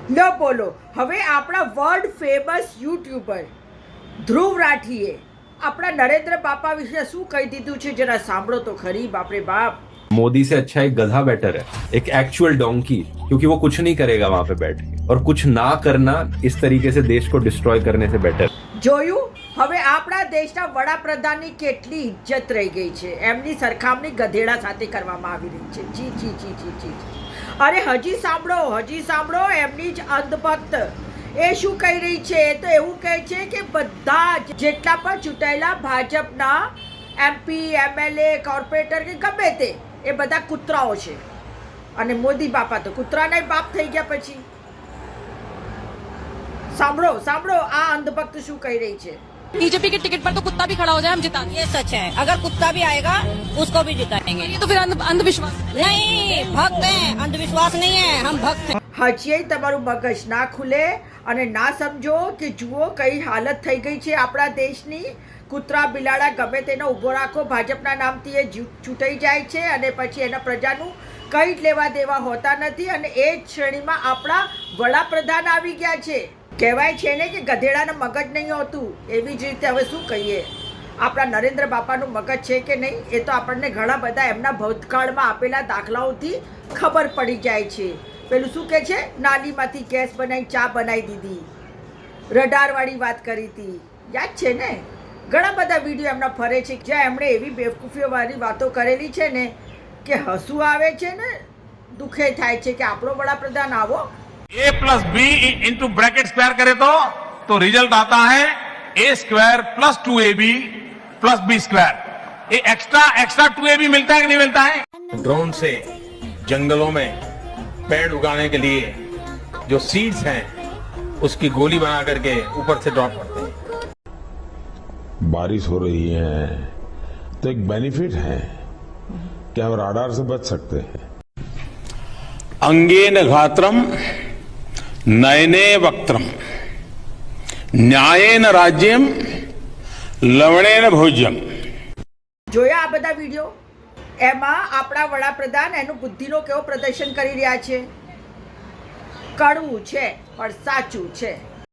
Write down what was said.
ન બોલો. હવે આપણા વર્લ્ડ ફેમસ યુટ્યુબર ધ્રુવ રાઠીએ આપણા નરેન્દ્ર બાપા વિશે શું કહી દીધું છે, જરા સાંભળો તો ખરી. બાપરે બાપ. मोदी से अच्छा एक गधा बेटर है, एक एक्चुअल डोंकी, क्योंकि वो कुछ नहीं करेगा वहां पे बैठ के, और कुछ ना करना इस तरीके से देश को डिस्ट्रॉय करने से बेटर. જોયું? હવે આપણા દેશના વડાપ્રધાનની કેટલી ઇજ્જત રહી ગઈ છે, એમની સરખામણી ગધેડા સાથે કરવામાં આવી રહી છે. જી જી જી જી જી. અરે હજી સાંભળો, એમની જ અંધભક્ત એ શું કહી રહી છે? એ તો એવું કહે છે કે બધા જેટલા પણ ચૂંટાયેલા ભાજપના એમપી, એમએલએ, કોર્પોરેટર કે ગમે તે એ બધા કૂતરાઓ છે, અને મોદી બાપા તો કૂતરાના બાપ થઈ ગયા. પછી સાંભળો આ અંધભક્ત શું કહી રહી છે. बीजेपी के टिकट पर तो कुत्ता भी खड़ा हो जाए हम जिता ये सच है, अगर कुत्ता भी आएगा उसको भी जिताएंगे. ये तो फिर अंधविश्वास नहीं, भक्त हैं, अंधविश्वास नहीं है, हम भक्त हैं. હજી તમારું મગજ ના ખુલે અને ના સમજો કે જુઓ કઈ હાલત થઈ ગઈ છે આપણા દેશની. કૂતરા બિલાડા ગમે તેનો ઊભો રાખો, ભાજપના નામથી એ છૂટાઈ જાય છે, અને પછી એના પ્રજાનું કંઈ જ લેવા દેવા હોતા નથી. અને એ જ શ્રેણીમાં આપણા વડાપ્રધાન આવી ગયા છે. કહેવાય છે ને કે ગધેડાનું મગજ નહીં હોતું, એવી જ રીતે હવે શું કહીએ, આપણા નરેન્દ્ર બાપાનું મગજ છે કે નહીં એ તો આપણને ઘણા બધા એમના ભૂતકાળમાં આપેલા દાખલાઓથી ખબર પડી જાય છે. પેલું શું કહે છે, નાલીમાંથી ગેસ બનાવી ચા બનાવી દીધી, રડારવાળી વાત કરી હતી, યાદ છે ને? ઘણા બધા વિડીયો એમના ફરે છે જ્યાં એમણે એવી બેવકૂફીઓવાળી વાતો કરેલી છે ને કે હસવું આવે છે ને દુઃખે થાય છે કે આપણો વડાપ્રધાન આવો. a plus b into bracket square करे तो रिजल्ट आता है a square plus 2ab plus b square. ये एक्स्ट्रा 2ab मिलता है कि नहीं मिलता है? ड्रोन से जंगलों में पेड़ उगाने के लिए जो सीड्स हैं उसकी गोली बना करके ऊपर से ड्रॉप करते हैं. बारिश हो रही है तो एक बेनिफिट है कि हम राडार से बच सकते हैं. अंगेन घात्रम नयने वक्त्रम न्यायेन राज्यम लवणेन भोज्यम. જોયા આ બધા વિડીયો? એમાં આપણા વડાપ્રધાન એનું બુદ્ધિનો કેવો પ્રદર્શન કરી રહ્યા છે. કડવું છે પણ સાચું છે.